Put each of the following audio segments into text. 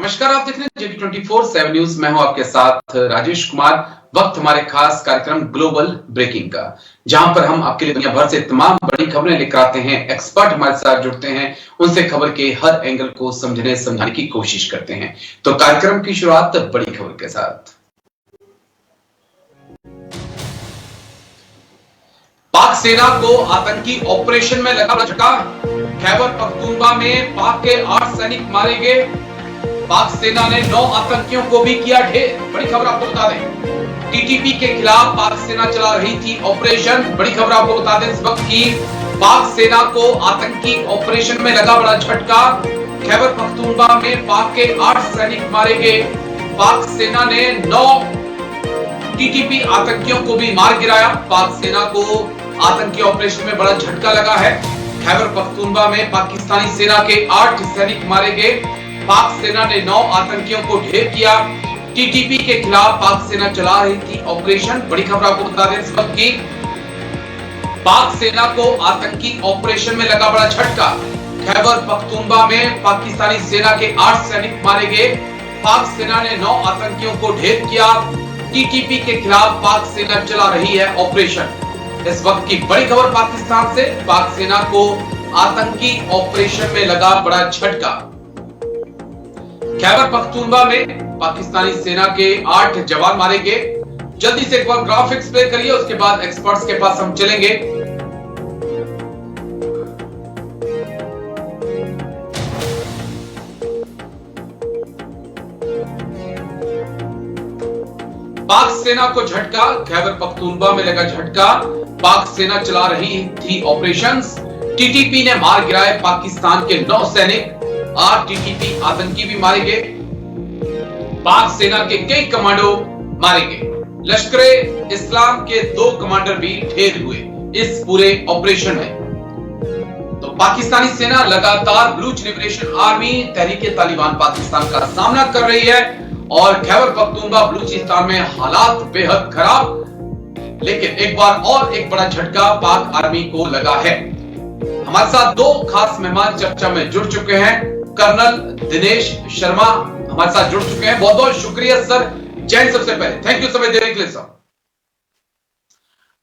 नमस्कार, आप देख रहे हैं JB24/7 न्यूज। मैं हूं आपके साथ राजेश कुमार। वक्त हमारे खास कार्यक्रम ग्लोबल ब्रेकिंग का, जहां पर हम आपके लिए दुनिया भर से तमाम बड़ी खबरें लेकर आते हैं। एक्सपर्ट हमारे साथ जुड़ते हैं, उनसे खबर के हर एंगल को समझाने की कोशिश करते हैं। तो कार्यक्रम की शुरुआत बड़ी खबर के साथ। पाक सेना को आतंकी ऑपरेशन में लगा झटका। खैबर पख्तूनख्वा में पाक के 8 सैनिक मारे गए। पाक सेना ने 9 आतंकियों को भी किया ढेर। बड़ी खबर आपको बता दें, टीटीपी के खिलाफ पाक सेना चला रही थी ऑपरेशन। बड़ी खबर आपको बता दें इस वक्त की, पाक सेना को आतंकी ऑपरेशन में लगा बड़ा झटका। खैबर पख्तूनख्वा में पाक के 8 सैनिक मारे गए। पाक सेना ने 9 टीटीपी आतंकियों को भी मार गिराया। पाक सेना को आतंकी ऑपरेशन में बड़ा झटका लगा है। खैबर पख्तूनख्वा में पाकिस्तानी सेना के 8 सैनिक मारे गए। पाक सेना ने 9 आतंकियों को ढेर किया। टीटीपी के खिलाफ पाक सेना चला रही थी ऑपरेशन। बड़ी खबर आपको बता दें इस वक्त की, पाक सेना को आतंकी ऑपरेशन में लगा बड़ा झटका। खैबर पख्तूनख्वा में पाकिस्तानी सेना के 8 सैनिक मारे गए। पाक सेना ने 9 आतंकियों को ढेर किया। टीटीपी के खिलाफ पाक सेना चला रही है ऑपरेशन। इस वक्त की बड़ी खबर पाकिस्तान से, पाक सेना को आतंकी ऑपरेशन में लगा बड़ा झटका। खैबर पख्तूनख्वा में पाकिस्तानी सेना के 8 जवान मारे गए। जल्दी से एक बार ग्राफिक्स प्ले करिए, उसके बाद एक्सपर्ट्स के पास हम चलेंगे। पाक सेना को झटका, खैबर पख्तूनख्वा में लगा झटका। पाक सेना चला रही थी ऑपरेशंस। टीटीपी ने मार गिराए पाकिस्तान के 9 सैनिक। 8 टीटीपी आतंकी भी मारे गए। पाक सेना के कई कमांडो मारे गए। लश्करे इस्लाम के 2 कमांडर भी ढेर हुए इस पूरे ऑपरेशन में। तो पाकिस्तानी सेना लगातार बलूच लिबरेशन आर्मी तहरीके तालिबान पाकिस्तान का सामना कर रही है और खैबर पख्तूनख्वा बलूचिस्तान में हालात बेहद खराब। लेकिन एक बार और एक बड़ा झटका पाक आर्मी को लगा है। हमारे साथ 2 खास मेहमान चर्चा में जुड़ चुके हैं। कर्नल दिनेश शर्मा हमारे साथ जुड़ चुके हैं। बहुत बहुत शुक्रिया सर। जैन सबसे पहले थैंक यू समय देने के लिए सर।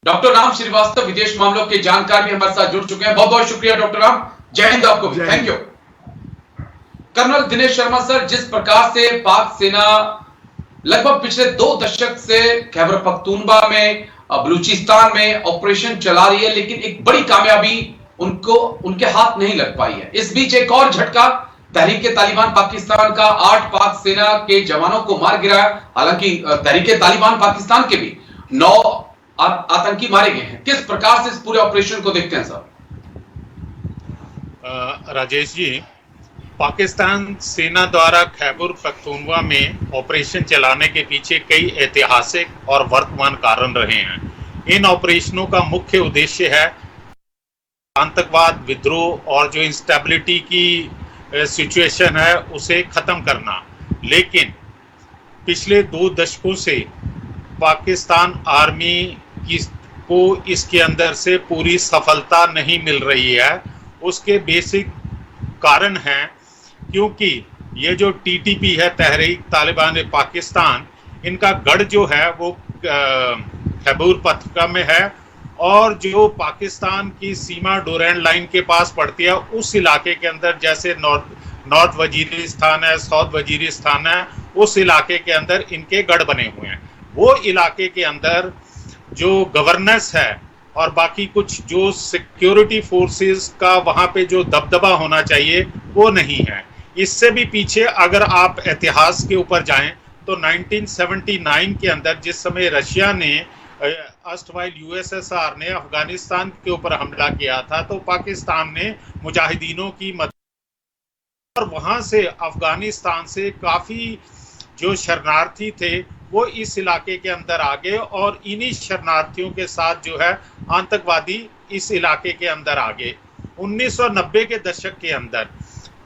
डॉक्टर राम श्रीवास्तव विदेश मामलों के जानकार भी हमारे साथ जुड़ चुके हैं। बहुत बहुत शुक्रिया डॉक्टर राम। जय हिंद आपको भी, thank you. Colonel Dinesh Sharma sir, जिस प्रकार से पाक सेना लगभग पिछले 2 दशक से खैबर पख्तूनख्वा में बलूचिस्तान में ऑपरेशन चला रही है, लेकिन एक बड़ी कामयाबी उनके हाथ नहीं लग पाई है। इस बीच एक और झटका, तहरीके तालिबान पाकिस्तान का 8 पाक सेना के जवानों को मार गिराया। हालांकि तहरीके तालिबान पाकिस्तान के भी 9 आतंकी मारे गए हैं। किस प्रकार से इस पूरे ऑपरेशन को देखते हैं सर? राजेश जी, पाकिस्तान सेना द्वारा खैबर पख्तूनख्वा में ऑपरेशन चलाने के पीछे कई ऐतिहासिक और वर्तमान कारण रहे हैं। इन ऑपरेशनों का मुख्य उद्देश्य है आतंकवाद, विद्रोह और जो इंस्टेबिलिटी की सिचुएशन है उसे खत्म करना। लेकिन पिछले 2 दशकों से पाकिस्तान आर्मी को इसके अंदर से पूरी सफलता नहीं मिल रही है। उसके बेसिक कारण हैं क्योंकि ये जो टीटीपी है, तहरीक तालिबान पाकिस्तान, इनका गढ़ जो है वो खैबर पख्तूनख्वा में है और जो पाकिस्तान की सीमा डोरैंड लाइन के पास पड़ती है उस इलाके के अंदर, जैसे नॉर्थ वजीरिस्तान है, साउथ वजीरिस्तान है, उस इलाके के अंदर इनके गढ़ बने हुए हैं। वो इलाके के अंदर जो गवर्नेंस है और बाकी कुछ जो सिक्योरिटी फोर्सेस का वहाँ पे जो दबदबा होना चाहिए वो नहीं है। इससे भी पीछे अगर आप इतिहास के ऊपर जाएं तो 1979 के अंदर जिस समय रशिया ने अस्तवाइल यूएसएसआर ने अफगानिस्तान के ऊपर हमला किया था, तो पाकिस्तान ने मुजाहिदीनों की मदद और वहां से अफगानिस्तान से काफ़ी जो शरणार्थी थे वो इस इलाके के अंदर आ गए और इन्हीं शरणार्थियों के साथ जो है आतंकवादी इस इलाके के अंदर आ गए। 1990 के दशक के अंदर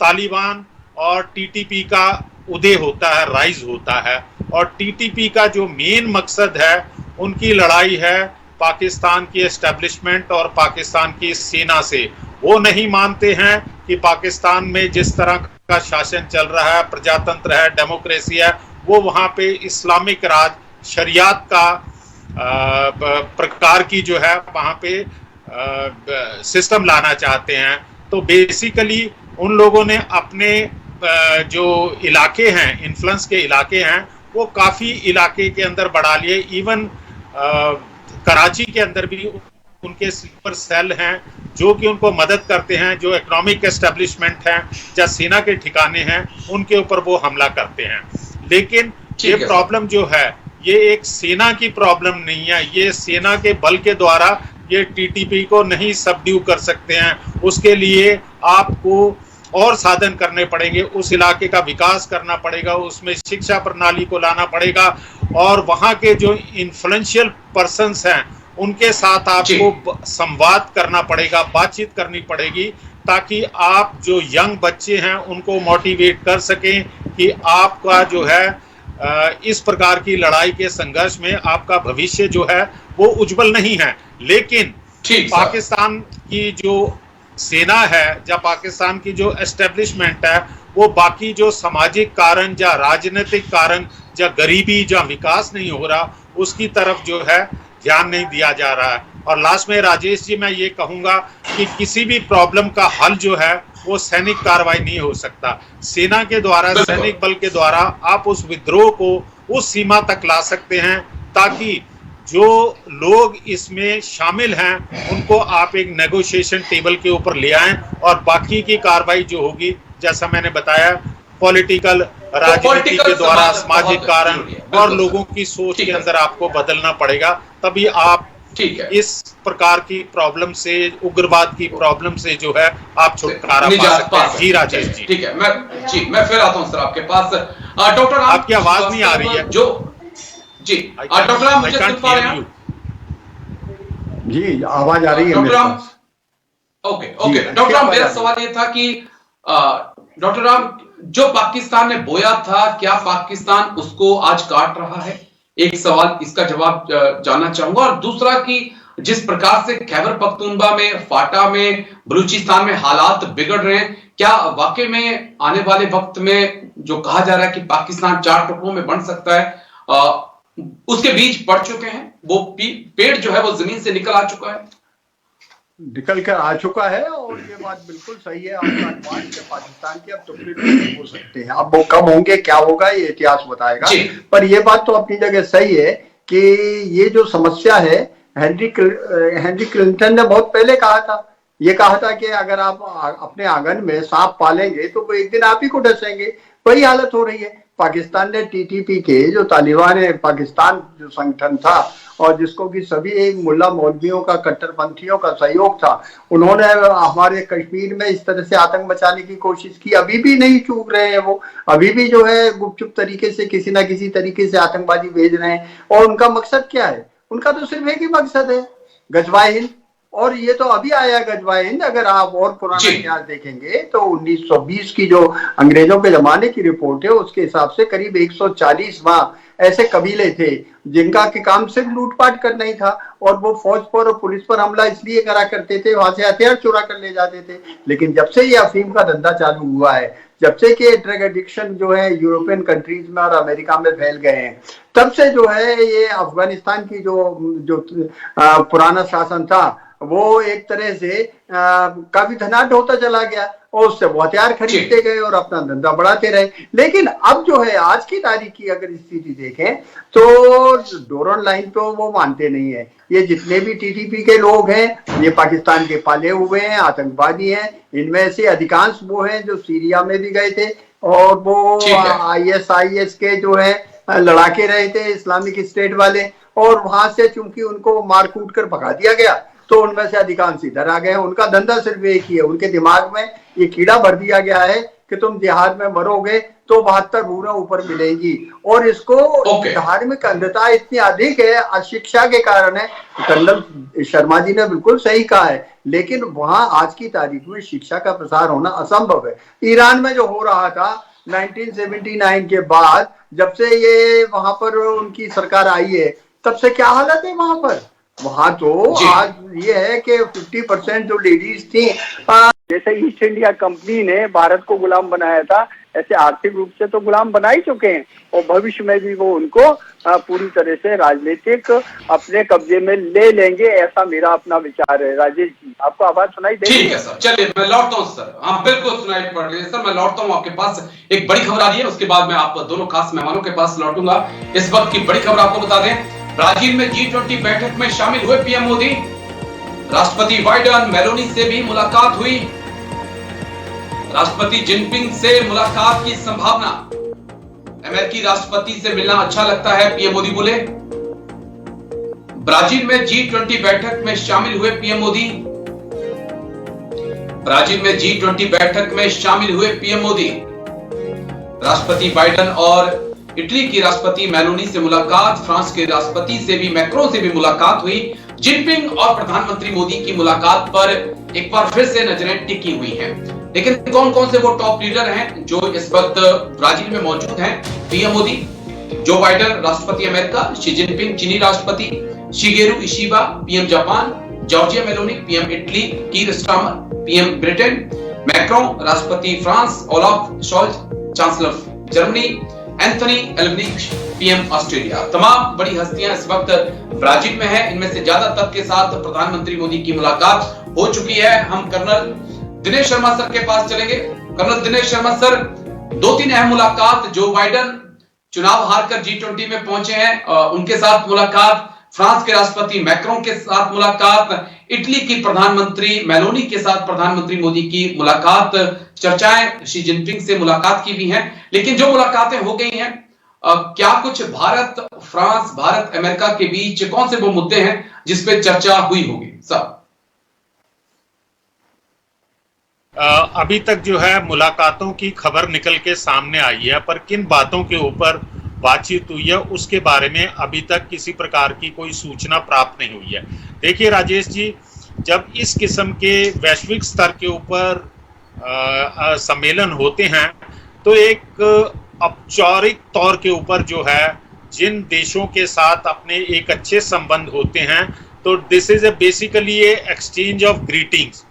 तालिबान और टीटीपी का उदय होता है, राइज होता है, और टीटीपी का जो मेन मकसद है उनकी लड़ाई है पाकिस्तान की एस्टेब्लिशमेंट और पाकिस्तान की सेना से। वो नहीं मानते हैं कि पाकिस्तान में जिस तरह का शासन चल रहा है, प्रजातंत्र है, डेमोक्रेसी है, वो वहां पे इस्लामिक राज, शरियत का प्रकार की जो है वहां पे सिस्टम लाना चाहते हैं। तो बेसिकली उन लोगों ने अपने जो इलाके हैं, इन्फ्लुएंस के इलाके हैं, वो काफी इलाके के अंदर बढ़ा लिए। इवन कराची के अंदर भी उनके स्लीपर सेल हैं जो कि उनको मदद करते हैं, जो इकोनॉमिक एस्टेब्लिशमेंट है या सेना के ठिकाने हैं, उनके ऊपर वो हमला करते हैं। लेकिन ये प्रॉब्लम जो है ये एक सेना की प्रॉब्लम नहीं है, ये सेना के बल के द्वारा ये टीटीपी को नहीं सबड्यू कर सकते हैं। उसके लिए आपको और साधन करने पड़ेंगे, उस इलाके का विकास करना पड़ेगा, उसमें शिक्षा प्रणाली को लाना पड़ेगा और वहाँ के जो इन्फ्लुएंशियल पर्सन्स हैं उनके साथ आपको संवाद करना पड़ेगा, बातचीत करनी पड़ेगी, ताकि आप जो यंग बच्चे हैं उनको मोटिवेट कर सकें कि आपका जो है इस प्रकार की लड़ाई के संघर्ष में आपका भविष्य जो है वो उज्जवल नहीं है। लेकिन पाकिस्तान की जो सेना है या पाकिस्तान की जो एस्टेब्लिशमेंट है वो बाकी जो सामाजिक कारण या राजनीतिक कारण या गरीबी या विकास नहीं हो रहा उसकी तरफ जो है ध्यान नहीं दिया जा रहा है। और लास्ट में राजेश जी मैं ये कहूंगा कि किसी भी प्रॉब्लम का हल जो है वो सैनिक कार्रवाई नहीं हो सकता। सेना के द्वारा, सैनिक बल के द्वारा आप उस विद्रोह को उस सीमा तक ला सकते हैं ताकि जो लोग इसमें शामिल हैं उनको आप एक नेगोशिएशन टेबल के ऊपर ले आएं और बाकी की कार्रवाई जो होगी जैसा मैंने बताया पॉलिटिकल, राजनीति के द्वारा, सामाजिक कारण और लोगों की सोच के अंदर आपको बदलना पड़ेगा, तभी आप इस प्रकार की प्रॉब्लम से, उग्रवाद की प्रॉब्लम से जो है आप छुटकारा पा सकते हैं। जी राजेश जी। ठीक है, मैं फिर आता हूं सर आपके पास। डॉक्टर आपकी आवाज नहीं आ रही है जो जी डॉक्टर राम मुझे सुन पा रहे हैं? जी आवाज आ रही है doctor Ram? Okay doctor Ram, मेरा सवाल ये था कि डॉक्टर राम जो पाकिस्तान ने बोया था क्या पाकिस्तान उसको आज काट रहा है? एक सवाल, इसका जवाब जानना चाहूंगा। और दूसरा कि जिस प्रकार से खैबर पख्तूनख्वा में, फाटा में, बलूचिस्तान में हालात बिगड़ रहे हैं, क्या वाकई में आने वाले वक्त में जो कहा जा रहा है कि पाकिस्तान 4 टुकड़ों में बन सकता है उसके बीज पड़ चुके हैं? वो पेड़ जो है वो जमीन से निकल आ चुका है, निकल कर आ चुका है। और ये बात बिल्कुल सही है आपका अनुमान कि पाकिस्तान के अब टुकड़े टुकड़े हो सकते हैं। अब वो कब होंगे, क्या होगा, ये इतिहास बताएगा। पर ये बात तो अपनी जगह सही है कि ये जो समस्या है, हेनरी क्लिंटन ने बहुत पहले कहा था, ये कहा था कि अगर आप अपने आंगन में सांप पालेंगे तो वो एक दिन आप ही को डसेंगे। वही हालत हो रही है। पाकिस्तान ने टीटीपी के, जो तालिबान पाकिस्तान जो संगठन था और जिसको कि सभी मुल्ला मौलवियों का, कट्टरपंथियों का सहयोग था, उन्होंने हमारे कश्मीर में इस तरह से आतंक मचाने की कोशिश की। अभी भी नहीं चूक रहे हैं वो, अभी भी जो है गुपचुप तरीके से किसी ना किसी तरीके से आतंकवादी भेज रहे हैं। और उनका मकसद क्या है? उनका तो सिर्फ एक ही मकसद है, गजवाए हिंद। और ये तो अभी आया गजवाए हिंद। अगर आप और पुराना इतिहास देखेंगे तो 1920 की जो अंग्रेजों के जमाने की रिपोर्ट है उसके हिसाब से करीब 140 वहां ऐसे कबीले थे जिनका के काम सिर्फ लूटपाट करना ही था। और वो फौज पर और पुलिस पर हमला इसलिए करा करते थे, वहां से हथियार चुरा कर ले जाते थे। लेकिन जब से ये अफीम का धंधा चालू हुआ है, जब से कि ड्रग एडिक्शन जो है यूरोपियन कंट्रीज में और अमेरिका में फैल गए हैं, तब से जो है ये अफगानिस्तान की जो पुराना शासन था वो एक तरह से काफी धनाढ्य होता चला गया और उससे वो हथियार खरीदते गए और अपना धंधा बढ़ाते रहे। लेकिन अब जो है आज की तारीख की अगर स्थिति देखें तो डोरन लाइन तो वो मानते नहीं है। ये जितने भी टीटीपी के लोग हैं ये पाकिस्तान के पाले हुए हैं, आतंकवादी हैं। इनमें से अधिकांश वो हैं जो सीरिया में भी गए थे और वो ISIS के जो है लड़ाके रहे थे, इस्लामिक स्टेट वाले। और वहां से चूंकि उनको मार कूट कर भगा दिया गया तो उनमें से अधिकांश इधर आ गए। उनका धंधा सिर्फ एक ही है, उनके दिमाग में ये कीड़ा भर दिया गया है कि तुम जिहाद में मरोगे तो 72 रूहें ऊपर मिलेंगी। और इसको धार्मिक अंधता इतनी अधिक है, अशिक्षा के कारण है। कर्नल शर्मा जी ने बिल्कुल सही कहा है, लेकिन वहां आज की तारीख में शिक्षा का प्रसार होना असंभव है। ईरान में जो हो रहा था 1979 के बाद, जब से ये वहां पर उनकी सरकार आई है, तब से क्या हालत है वहां पर। वहां तो आज ये है कि 50% जो लेडीज थी जैसे ईस्ट इंडिया कंपनी ने भारत को गुलाम बनाया था, ऐसे आर्थिक रूप से तो गुलाम बना ही चुके हैं और भविष्य में भी वो उनको पूरी तरह से राजनीतिक अपने कब्जे में ले लेंगे, ऐसा मेरा अपना विचार है। राजेश जी, आपको आवाज सुनाई दे? ठीक है सर, चलिए मैं लौटता हूं सर। हाँ बिल्कुल सुनाई पड़ रही है सर। मैं लौटता हूं आपके पास, एक बड़ी खबर आ रही है, उसके बाद मैं आप दोनों खास मेहमानों के पास लौटूंगा। इस वक्त की बड़ी खबर आपको बता दें, ब्राजील में G20 बैठक में शामिल हुए पीएम मोदी। राष्ट्रपति बाइडेन मेलोनी से भी मुलाकात हुई। राष्ट्रपति जिनपिंग से मुलाकात की संभावना। अमेरिकी राष्ट्रपति से मिलना अच्छा लगता है, पीएम मोदी बोले। ब्राजील में G20 बैठक में शामिल हुए पीएम मोदी। ब्राजील में G20 बैठक में शामिल हुए पीएम मोदी। राष्ट्रपति बाइडेन और इटली की राष्ट्रपति मेलोनी से मुलाकात। फ्रांस के राष्ट्रपति से भी, मैक्रों से भी मुलाकात हुई। जिनपिंग और प्रधानमंत्री मोदी की मुलाकात पर एक बार फिर से नजरें टिकी हुई हैं। लेकिन कौन कौन से वो टॉप लीडर हैं जो इस वक्त ब्राजील में मौजूद हैं? पीएम मोदी, जो बाइडेन राष्ट्रपति अमेरिका, शी जिनपिंग चीनी राष्ट्रपति, Shigeru Ishiba PM Japan, Giorgia Meloni PM Italy, Keir Starmer PM Britain, Macron राष्ट्रपति France, Olaf Scholz chancellor Germany, Anthony Albanese PM Australia. तमाम बड़ी हस्तियां इस वक्त ब्राजील में हैं। इनमें से ज्यादातर के साथ प्रधानमंत्री मोदी की मुलाकात हो चुकी है। हम कर्नल दिनेश शर्मा सर के पास चलेंगे। कर्नल दिनेश शर्मा सर, 2-3 अहम मुलाकात। जो बाइडेन चुनाव हारकर G20 में पहुंचे हैं, उनके साथ मुलाकात। फ्रांस के राष्ट्रपति मैक्रों के साथ मुलाकात। इटली की प्रधानमंत्री मेलोनी के साथ प्रधानमंत्री मोदी की मुलाकात। चर्चाएं शी जिनपिंग से मुलाकात की भी हैं। लेकिन जो मुलाकातें हो गई हैं, क्या कुछ भारत फ्रांस, भारत अमेरिका के बीच कौन से वो मुद्दे हैं जिस पे चर्चा हुई होगी सर? अभी तक जो है मुलाकातों की खबर निकल के सामने आई है, पर किन बातों के ऊपर बातचीत हुई है उसके बारे में अभी तक किसी प्रकार की कोई सूचना प्राप्त नहीं हुई है। देखिए राजेश जी, जब इस किस्म के वैश्विक स्तर के ऊपर सम्मेलन होते हैं तो एक औपचारिक तौर के ऊपर जो है जिन देशों के साथ अपने एक अच्छे संबंध होते हैं, तो this is basically A exchange of greetings.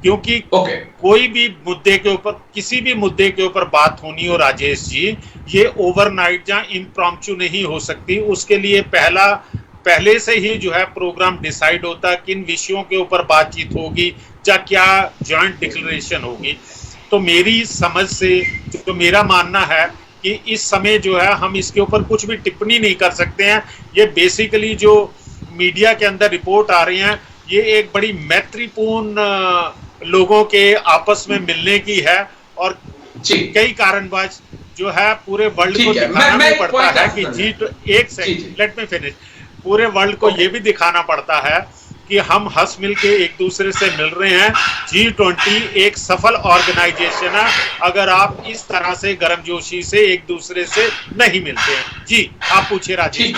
क्योंकि कोई भी मुद्दे के ऊपर, किसी भी मुद्दे के ऊपर बात होनी हो राजेश जी, ये ओवरनाइट या इम्प्रॉम्प्चू नहीं हो सकती। उसके लिए पहले से ही जो है प्रोग्राम डिसाइड होता है, किन विषयों के ऊपर बातचीत होगी या क्या जॉइंट डिक्लेरेशन होगी। तो मेरी समझ से जो मेरा मानना है कि इस समय जो है हम इसके ऊपर कुछ भी टिप्पणी नहीं कर सकते हैं। ये बेसिकली जो मीडिया के अंदर रिपोर्ट आ रही हैं, ये एक बड़ी मैत्रीपूर्ण लोगों के आपस में मिलने की है और कई कारणवश जो है पूरे वर्ल्ड को दिखाना पड़ता है कि लेट मी फिनिश। पूरे वर्ल्ड को ये भी दिखाना पड़ता है कि हम हंस मिल के एक दूसरे से मिल रहे हैं। G20 एक सफल ऑर्गेनाइजेशन है अगर आप इस तरह से गर्मजोशी से एक दूसरे से नहीं मिलते हैं। जी आप पूछिए राजेश।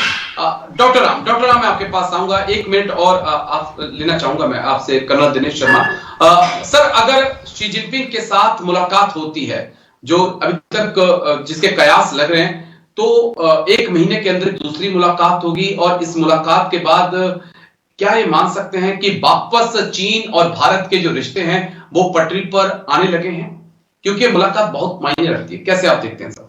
डॉक्टर राम मैं आपके पास आऊंगा। 1 मिनट और आप लेना चाहूंगा मैं आपसे, कर्नल दिनेश शर्मा सर। अगर शी जिनपिंग के साथ मुलाकात होती है, जो अभी तक जिसके कयास लग रहे हैं, तो 1 महीने के अंदर दूसरी मुलाकात होगी और इस मुलाकात के बाद क्या ये मान सकते हैं कि वापस चीन और भारत के जो रिश्ते हैं वो पटरी पर आने लगे हैं? क्योंकि ये मुलाकात बहुत मायने रखती है। कैसे आप देखते हैं सर?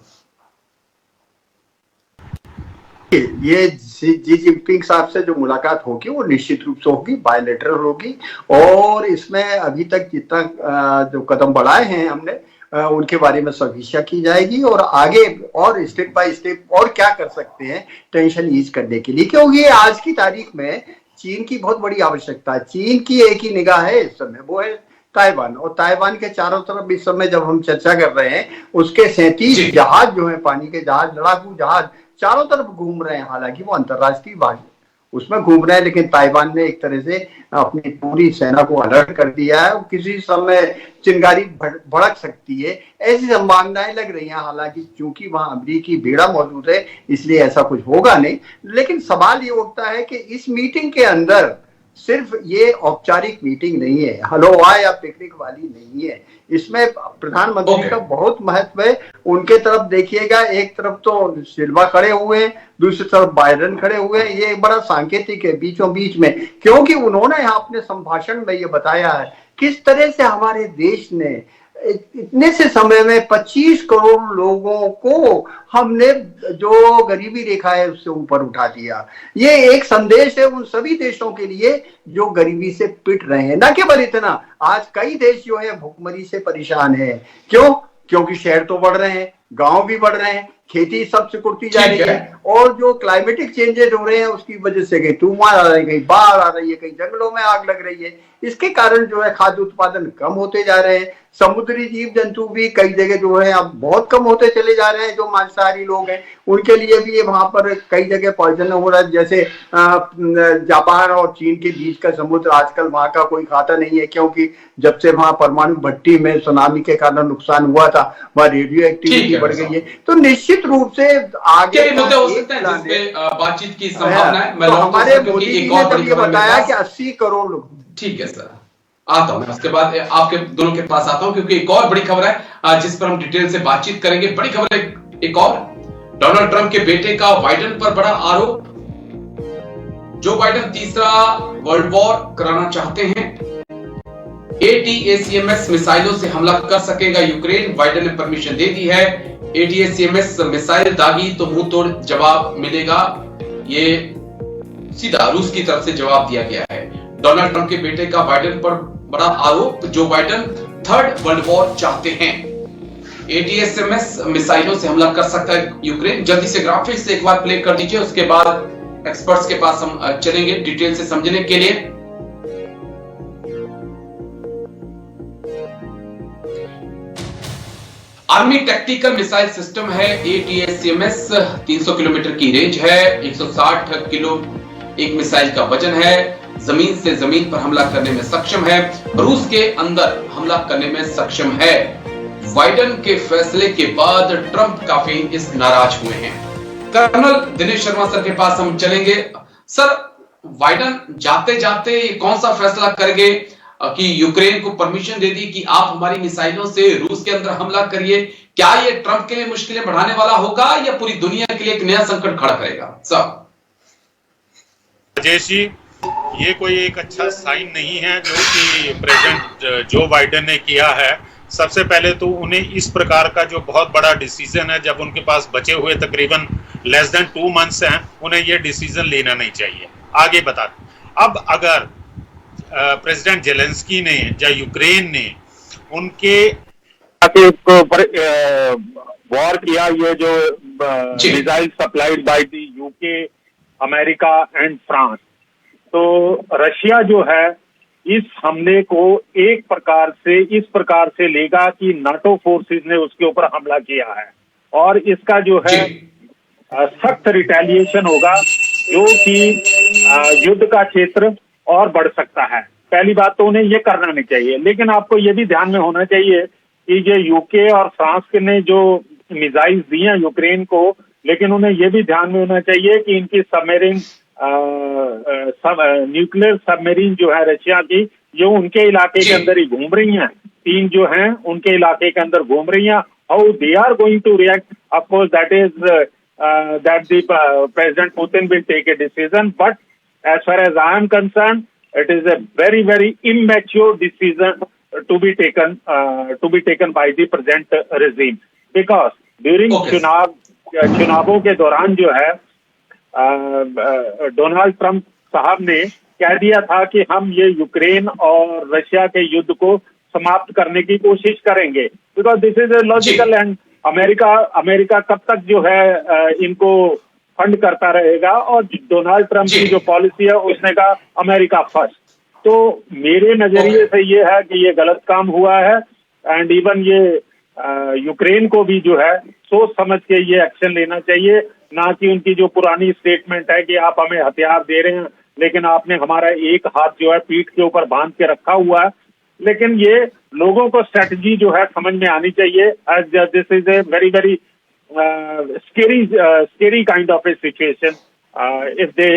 ये जी जिनपिंग साहब से जो मुलाकात होगी वो निश्चित रूप से होगी, बायलैटरल होगी। और इसमें अभी तक जितना जो कदम बढ़ाए हैं हमने, उनके बारे में समीक्षा की जाएगी और आगे और स्टेप बाय स्टेप और क्या कर सकते हैं टेंशन ईज करने के लिए। क्योंकि आज की तारीख में चीन की बहुत बड़ी आवश्यकता है। चीन की एक ही निगाह है इस समय, वो है ताइवान। और ताइवान के चारों तरफ इस समय जब हम चर्चा कर रहे हैं, उसके 37 जहाज जो है, पानी के जहाज, लड़ाकू जहाज चारों तरफ घूम रहे हैं। हालांकि वो अंतरराष्ट्रीय उसमें घूम रहे हैं, लेकिन ताइवान ने एक तरह से अपनी पूरी सेना को अलर्ट कर दिया है। किसी समय चिंगारी भड़क सकती है, ऐसी संभावनाएं लग रही हैं। हालांकि चूंकि वहां अमेरिकी बेड़ा मौजूद है, इसलिए ऐसा कुछ होगा नहीं। लेकिन सवाल ये उठता है कि इस मीटिंग के अंदर सिर्फ ये औपचारिक मीटिंग नहीं है, हलवा या पिकनिक वाली नहीं है। इसमें प्रधानमंत्री का बहुत महत्व है। उनके तरफ देखिएगा, एक तरफ तो सिल्वा खड़े हुए हैं, दूसरी तरफ बाइडेन खड़े हुए हैं। ये एक बड़ा सांकेतिक है बीचों बीच में, क्योंकि उन्होंने यहाँ अपने संभाषण में ये बताया है किस तरह से हमारे देश ने इतने से समय में 25 करोड़ लोगों को हमने जो गरीबी रेखा है उससे ऊपर उठा दिया। ये एक संदेश है उन सभी देशों के लिए जो गरीबी से पिट रहे हैं। न केवल इतना, आज कई देश जो है भुखमरी से परेशान है। क्यों? क्योंकि शहर तो बढ़ रहे हैं, गांव भी बढ़ रहे हैं, खेती सब सिकुड़ती जा रही है, और जो क्लाइमेटिक चेंजेस हो रहे हैं उसकी वजह से कहीं तूफान आ रहे हैं, कहीं बाढ़ आ रही है, कहीं जंगलों में आग लग रही है। इसके कारण जो है खाद्य उत्पादन कम होते जा रहे हैं। समुद्री जीव जंतु भी कई जगह जो है अब बहुत कम होते चले जा रहे हैं। जो मांसाहारी लोग हैं उनके लिए भी ये वहां पर कई जगह पॉइजन हो रहा है। जैसे जापान और चीन के बीच का समुद्र, आजकल वहां का कोई खाता नहीं है, क्योंकि जब से वहां परमाणु भट्टी में सुनामी के कारण नुकसान हुआ था, वहां रेडियो एक्टिविटी बढ़ गई है। तो निश्चित रूप से आगे बातचीत की संभावना है। तो हमारे मोदी जी ने जब ये बताया कि 80 करोड़ लोग। ठीक है सर, आता हूं मैं उसके बाद आपके दोनों के पास आता हूं, क्योंकि एक और बड़ी खबर है जिस पर हम डिटेल से बातचीत करेंगे। बड़ी खबर है एक और, डोनाल्ड ट्रंप के बेटे का बाइडेन पर बड़ा आरोप। जो बाइडेन तीसरा वर्ल्ड वॉर कराना चाहते हैं। ATACMS मिसाइलों से हमला कर सकेगा यूक्रेन, बाइडेन ने परमिशन दे दी है। ATACMS मिसाइल दागी तो मुंह तोड़ जवाब मिलेगा, ये सीधा रूस की तरफ से जवाब दिया गया है। डोनाल्ड ट्रंप के बेटे का बाइडेन पर बड़ा आरोप। Joe Biden third world war चाहते हैं। ATACMS मिसाइलों से हमला कर सकता है यूक्रेन। जल्दी से ग्राफिक्स एक बार प्ले कर दीजिए, उसके बाद एक्सपर्ट्स के पास हम चलेंगे डिटेल से समझने के लिए। आर्मी टैक्टिकल मिसाइल सिस्टम है ATACMS, 300 किलोमीटर की रेंज है, 160 किलो एक मिसाइल का वजन है, जमीन से जमीन पर हमला करने में सक्षम है, रूस के अंदर हमला करने में सक्षम है। बाइडेन के फैसले के बाद ट्रंप काफी इस नाराज हुए हैं। कर्नल दिनेश शर्मा सर के पास हम चलेंगे। सर, बाइडेन जाते जाते कौन सा फैसला करेंगे कि यूक्रेन को परमिशन दे दी कि आप हमारी मिसाइलों से रूस के अंदर हमला करिए? क्या ये ट्रंप के लिए मुश्किलें बढ़ाने वाला होगा या पूरी दुनिया के लिए एक नया संकट खड़ा करेगा? सर राजेश जी, ये कोई एक अच्छा साइन नहीं है जो कि प्रेसिडेंट जो बाइडेन ने किया है। सबसे पहले तो उन्हें इस प्रकार का जो बहुत बड़ा डिसीजन है, जब उनके पास बचे हुए तकरीबन लेस देन 2 मंथ्स हैं, उन्हें ये डिसीजन लेना नहीं चाहिए। आगे बता दें, अब अगर प्रेसिडेंट जेलेंस्की ने या यूक्रेन ने उनके ऊपर वॉर किया, ये जो missile supplied by the UK, America and France, तो रशिया जो है इस हमले को एक प्रकार से इस प्रकार से लेगा कि नाटो फोर्सेस ने उसके ऊपर हमला किया है, और इसका जो है सख्त रिटेलिएशन होगा, जो कि युद्ध का क्षेत्र और बढ़ सकता है। पहली बात तो उन्हें ये करना नहीं चाहिए, लेकिन आपको ये भी ध्यान में होना चाहिए कि ये यूके और फ्रांस ने जो मिसाइल्स दी हैं यूक्रेन को, लेकिन उन्हें ये भी ध्यान में होना चाहिए कि इनकी सबमरीन न्यूक्लियर सबमरीन जो है रशिया की, जो उनके इलाके के अंदर ही घूम रही हैं, 3 जो हैं उनके इलाके के अंदर घूम रही हैं। How they are going to react, of course that is that the President Putin will take a decision, but as far as I am concerned, it is a very, very immature decision to be taken by the present regime, because during चुनावों के दौरान जो है Donald Trump साहब ने कह दिया था कि हम ये यूक्रेन और रशिया के युद्ध को समाप्त करने की कोशिश करेंगे, because this is a logical, and America कब तक जो है इनको फंड करता रहेगा, और डोनाल्ड ट्रंप की जो पॉलिसी है उसने कहा अमेरिका फर्स्ट। तो मेरे नजरिए से ये है कि ये गलत काम हुआ है, एंड इवन ये यूक्रेन को भी जो है सोच समझ के ये एक्शन लेना चाहिए, ना कि उनकी जो पुरानी स्टेटमेंट है कि आप हमें हथियार दे रहे हैं लेकिन आपने हमारा एक हाथ जो है पीठ के ऊपर बांध के रखा हुआ है। लेकिन ये लोगों को स्ट्रेटजी जो है समझ में आनी चाहिए, as this is a very very scary kind of a situation if they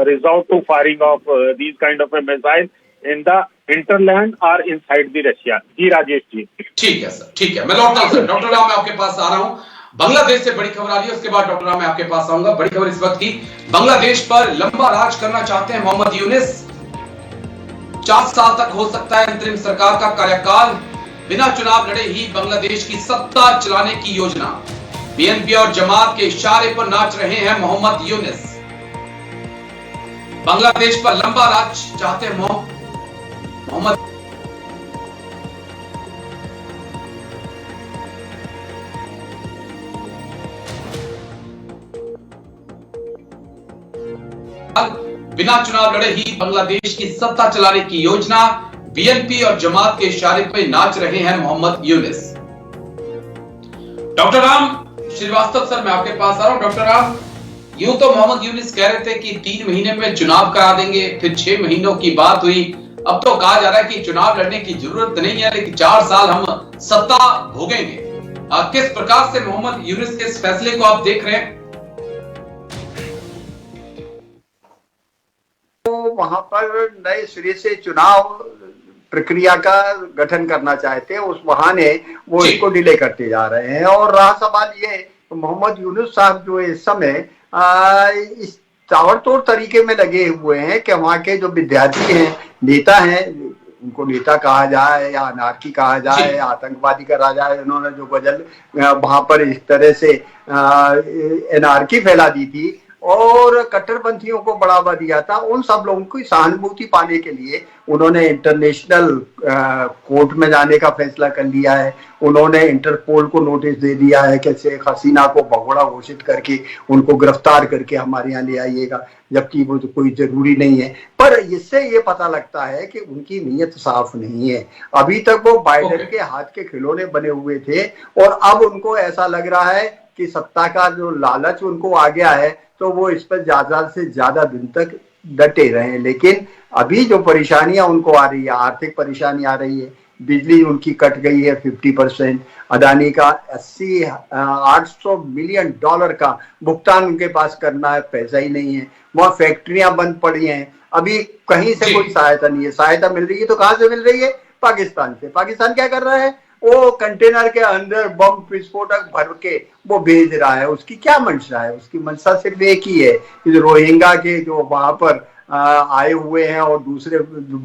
resort to firing of these kind of a missile in the hinterland or inside the Russia। जी राजेश जी। ठीक है सर, ठीक है, मैं लौटता हूं सर। डॉक्टर राव, मैं आपके पास आ रहा हूं। बांग्लादेश से बड़ी खबर आ रही है, उसके बाद डॉक्टर राव मैं आपके पास आऊंगा। बड़ी खबर इस वक्त की, बांग्लादेश पर लंबा राज करना चाहते हैं मोहम्मद यूनिस। 4 साल तक हो सकता है अंतरिम सरकार का कार्यकाल, बिना चुनाव लड़े ही बांग्लादेश की सत्ता चलाने की योजना। बीएनपी और जमात के इशारे पर नाच रहे हैं मोहम्मद यूनिस। बांग्लादेश पर लंबा राज चाहते हैं मोहम्मद। बिना चुनाव लड़े ही बांग्लादेश की सत्ता चलाने की योजना। बीएनपी और जमात के इशारे पर नाच रहे हैं मोहम्मद यूनिस। डॉक्टर राम श्रीवास्तव सर, मैं आपके पास आ रहा हूं। डॉक्टर राम, यूं तो मोहम्मद यूनिस कह रहे थे कि 3 महीने में चुनाव करा देंगे, फिर 6 महीनों की बात हुई। अब तो कहा जा रहा है कि चुनाव लड़ने की जरूरत नहीं है, लेकिन 4 साल हम सत्ता भोगेंगे। किस प्रकार से मोहम्मद यूनिस के इस फैसले को आप देख रहे हैं? वहां पर नए सिरे से चुनाव प्रक्रिया का गठन करना चाहते हैं, उस बहाने वो इसको डिले करते जा रहे हैं। और रहा सवाल ये, मोहम्मद यूनुस साहब जो इस समय इस ताबड़तोड़ तरीके में लगे हुए हैं कि वहाँ के जो विद्यार्थी हैं, नेता हैं, उनको नेता कहा जाए या अनारकी कहा जाए या आतंकवादी कहा जाए, उन्होंने जो गजल वहां पर इस तरह से अनारकी फैला दी थी और कट्टरपंथियों को बढ़ावा दिया था, उन सब लोगों की सहानुभूति पाने के लिए उन्होंने इंटरनेशनल कोर्ट में जाने का फैसला कर लिया है। उन्होंने इंटरपोल को नोटिस दे दिया है कि शेख हसीना को भगोड़ा घोषित करके उनको गिरफ्तार करके हमारे यहाँ ले आइएगा, जबकि वो तो कोई जरूरी नहीं है। पर इससे ये पता लगता है कि उनकी नीयत साफ नहीं है। अभी तक वो बाइडेन के हाथ के खिलौने बने हुए थे और अब उनको ऐसा लग रहा है कि सत्ता का जो लालच उनको आ गया है, तो वो इस पर ज्यादा से ज्यादा दिन तक डटे रहे। लेकिन अभी जो परेशानियां उनको आ रही है, आर्थिक परेशानी आ रही है, बिजली उनकी कट गई है 50%, अदानी का 800 मिलियन डॉलर का भुगतान उनके पास करना है, पैसा ही नहीं है। वहाँ फैक्ट्रियां बंद पड़ी हैं, अभी कहीं से कोई सहायता नहीं है। सहायता मिल रही है तो कहाँ से मिल रही है? पाकिस्तान से। पाकिस्तान क्या कर रहा है? वो कंटेनर के अंदर बम विस्फोटक भर के वो भेज रहा है। उसकी क्या मंशा है? उसकी मंशा सिर्फ एक ही है कि रोहिंग्या के जो वहां पर आए हुए हैं और दूसरे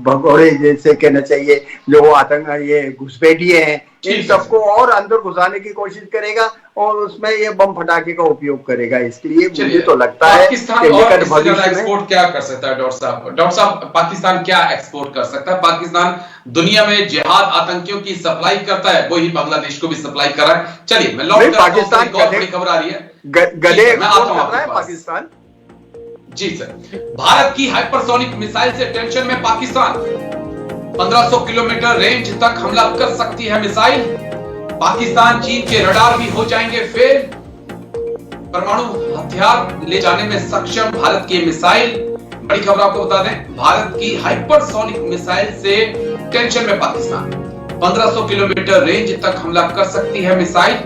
भगोड़े जैसे कहना चाहिए जो आतंक ये घुसपैठिए हैं, इन सबको और अंदर घुसाने की कोशिश करेगा और उसमें ये बम फटाके का उपयोग करेगा। इसके लिए मुझे तो लगता है कि निकट भविष्य में एक्सपोर्ट क्या कर सकता है? डॉक्टर साहब, पाकिस्तान क्या एक्सपोर्ट कर सकता है? पाकिस्तान दुनिया में जिहाद आतंकियों की सप्लाई करता है, वही बांग्लादेश को भी सप्लाई कर रहा है। चलिए मैं लौट पाकिस्तान खबर आ रही है, गधे एक्सपोर्ट कर रहा है पाकिस्तान। जी सर, भारत की हाइपरसोनिक मिसाइल से टेंशन में पाकिस्तान। 1500 किलोमीटर रेंज तक हमला कर सकती है मिसाइल। पाकिस्तान चीन के रडार भी हो जाएंगे फेल। परमाणु हथियार ले जाने में सक्षम भारत की मिसाइल। बड़ी खबर आपको बता दें, भारत की हाइपरसोनिक मिसाइल से टेंशन में पाकिस्तान। 1500 किलोमीटर रेंज तक हमला कर सकती है मिसाइल।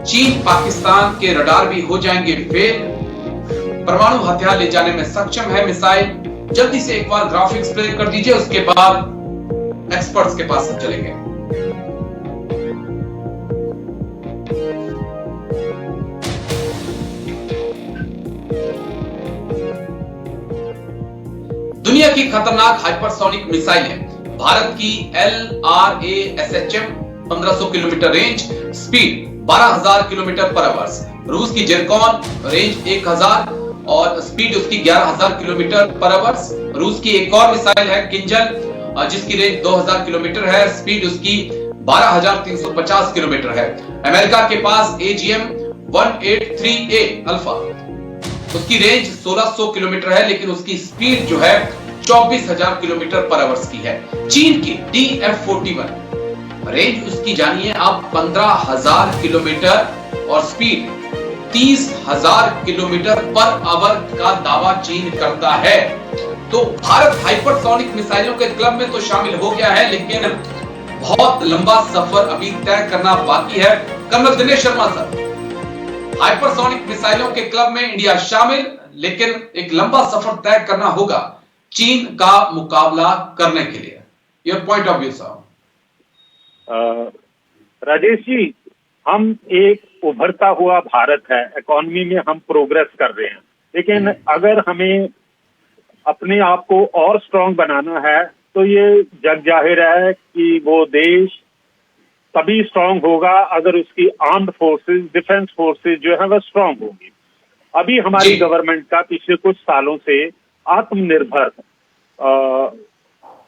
चीन पाकिस्तान के रडार भी हो जाएंगे फेल। परमाणु हथियार ले जाने में सक्षम है मिसाइल। जल्दी से एक बार ग्राफिक्स प्ले कर दीजिए, उसके बाद एक्सपर्ट्स के पास चलेंगे। दुनिया की खतरनाक हाइपरसोनिक मिसाइल है भारत की LRASHM। 1500 kilometre range, speed 12,000 kilometre per hour. रूस की जेरकॉन, रेंज 1000 और स्पीड उसकी 11,000 किलोमीटर पर आवर। रूस की एक और मिसाइल है किंजल, जिसकी रेंज 2000 किलोमीटर है, स्पीड उसकी 12,350 किलोमीटर है। अमेरिका के पास AGM-183A अल्फा, उसकी रेंज 1600 किलोमीटर है, लेकिन उसकी स्पीड जो है 24,000 किलोमीटर पर आवर की है। चीन की TF-41, रेंज उसकी जानिए आप 15,000 किलोमीटर और स्पीड 30,000 किलोमीटर पर आवर का दावा चीन करता है। तो भारत हाइपरसोनिक मिसाइलों के क्लब में तो शामिल हो गया है, लेकिन बहुत लंबा सफर अभी तय करना बाकी है। Colonel Dinesh Sharma sir, hypersonic मिसाइलों के क्लब में इंडिया शामिल, लेकिन एक लंबा सफर तय करना होगा चीन का मुकाबला करने के लिए। योर पॉइंट ऑफ व्यू साहब। राजेश जी, हम एक उभरता हुआ भारत है, इकोनॉमी में हम प्रोग्रेस कर रहे हैं, लेकिन अगर हमें अपने आप को और स्ट्रांग बनाना है तो ये जग जाहिर है कि वो देश तभी स्ट्रांग होगा अगर उसकी आर्म्ड फोर्सेस, डिफेंस फोर्सेस जो है वह स्ट्रांग होगी। अभी हमारी गवर्नमेंट का पिछले कुछ सालों से आत्मनिर्भर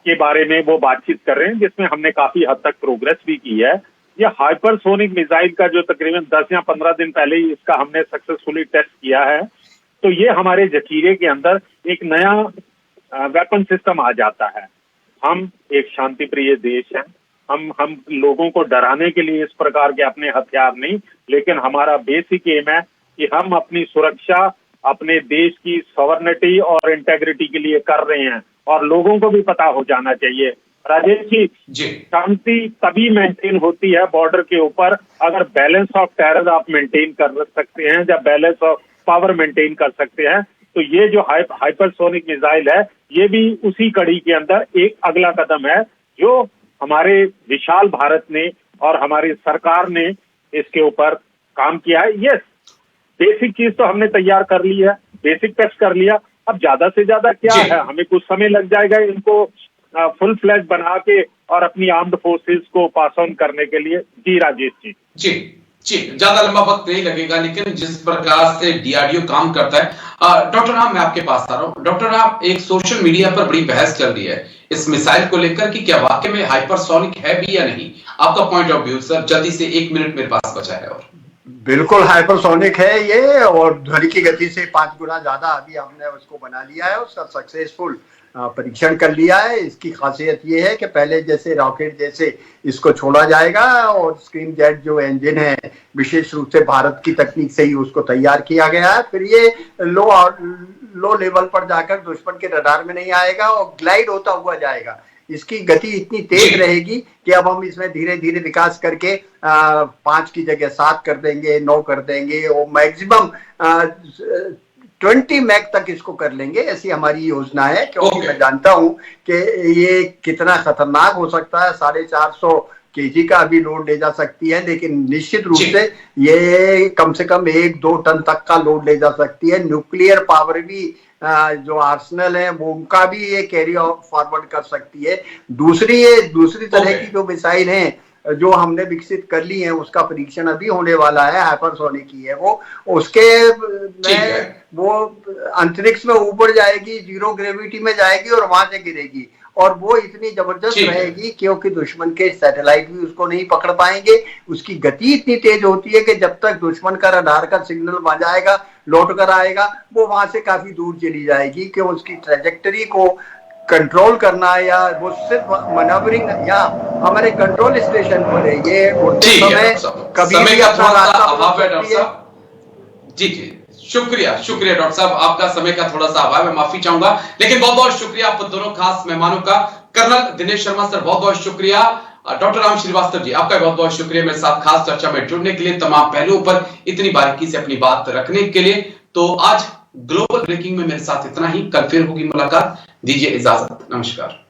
के बारे में वो बातचीत कर रहे हैं, जिसमें हमने काफी हद तक प्रोग्रेस भी की है। ये हाइपरसोनिक मिसाइल का जो तकरीबन 10 या 15 दिन पहले ही इसका हमने सक्सेसफुली टेस्ट किया है, तो ये हमारे जखीरे के अंदर एक नया वेपन सिस्टम आ जाता है। हम एक शांति प्रिय देश हैं, हम लोगों को डराने के लिए इस प्रकार के अपने हथियार नहीं, लेकिन हमारा बेसिक एम है कि हम अपनी सुरक्षा अपने देश की सॉवरेनिटी और इंटेग्रिटी के लिए कर रहे हैं, और लोगों को भी पता हो जाना चाहिए। राजेश जी, शांति तभी मेंटेन होती है बॉर्डर के ऊपर अगर बैलेंस ऑफ टेरर आप मेंटेन कर सकते हैं, जब बैलेंस ऑफ पावर मेंटेन कर सकते हैं। तो ये जो हाइपरसोनिक मिसाइल है, ये भी उसी कड़ी के अंदर एक अगला कदम है जो हमारे विशाल भारत ने और हमारी सरकार ने इसके ऊपर काम किया है। यस, बेसिक चीज तो हमने तैयार कर ली है, बेसिक टेस्ट कर लिया। अब ज्यादा से ज्यादा क्या है, हमें कुछ समय लग जाएगा इनको फुल फ्लैश बना के और अपनी आर्म्ड फोर्सेस को पास ऑन करने के लिए। जी राजेश जी। जी, ज्यादा लंबा वक्त नहीं लगेगा, लेकिन जिस प्रकार से डीआरडीओ काम करता है। डॉक्टर राम, मैं आपके पास आ रहा हूँ। डॉक्टर राम, एक सोशल मीडिया पर बड़ी बहस चल रही है इस मिसाइल को लेकर कि क्या वाकई में हाइपरसोनिक है भी या नहीं। आपका पॉइंट ऑफ व्यू सर, जल्दी से, 1 मिनट मेरे पास बचा है। और बिल्कुल हाइपरसोनिक है ये, और ध्वनि की गति से 5 गुना ज्यादा अभी हमने उसको बना लिया है, उसका सक्सेसफुल परीक्षण कर लिया है। इसकी खासियत ये है कि पहले जैसे रॉकेट जैसे इसको छोड़ा जाएगा, और स्क्रीम जेट जो इंजन है विशेष रूप से भारत की तकनीक से ही उसको तैयार किया गया है। फिर ये लो लेवल पर जाकर दुश्मन के रडार में नहीं आएगा और ग्लाइड होता हुआ जाएगा। इसकी गति इतनी तेज रहेगी कि अब हम इसमें धीरे धीरे विकास करके 5 की जगह 7 कर देंगे, 9 कर देंगे, और मैक्सिमम 20 मैक तक इसको कर लेंगे, ऐसी हमारी योजना है। क्योंकि मैं जानता हूं कि ये कितना खतरनाक हो सकता है। 450 केजी का अभी लोड ले जा सकती है, लेकिन निश्चित रूप से ये कम से कम 1-2 टन तक का लोड ले जा सकती है। न्यूक्लियर पावर भी जो आर्सेनल है वो उनका भी ये कैरी फॉरवर्ड कर सकती है। दूसरी तरह की जो मिसाइल है जो हमने विकसित कर ली है, उसका परीक्षण अभी होने वाला है, हाइपरसोनिक की है वो। उसके में वो अंतरिक्ष में ऊपर जाएगी, 0 ग्रेविटी में जाएगी और वहां से गिरेगी, और वो इतनी जबरदस्त रहेगी क्योंकि दुश्मन के सैटेलाइट भी उसको नहीं पकड़ पाएंगे। उसकी गति इतनी तेज होती है कि जब तक दुश्मन का रडार का सिग्नल बज जाएगा, लौट कर आएगा, वो वहां से काफी दूर चली जाएगी। कि उसकी ट्रेजेक्टरी को कंट्रोल करना या वो सिर्फ मैनेवरिंग या हमारे कंट्रोल स्टेशन पर है, ये उड़ते समय कभी समय का थोड़ा सा अभाव है डॉक्टर साहब। जी, शुक्रिया डॉक्टर साहब, आपका समय का थोड़ा सा अभाव है, माफी चाहूंगा, लेकिन बहुत बहुत शुक्रिया आप दोनों खास मेहमानों का। कर्नल दिनेश शर्मा सर, बहुत बहुत शुक्रिया। डॉक्टर राम श्रीवास्तव जी, आपका बहुत बहुत शुक्रिया मेरे साथ खास चर्चा में जुड़ने के लिए, तमाम पहलुओं पर इतनी बारीकी से अपनी बात रखने के लिए। तो आज ग्लोबल ब्रेकिंग में मेरे साथ इतना ही, कल फिर होगी मुलाकात, दीजिए इजाजत, नमस्कार।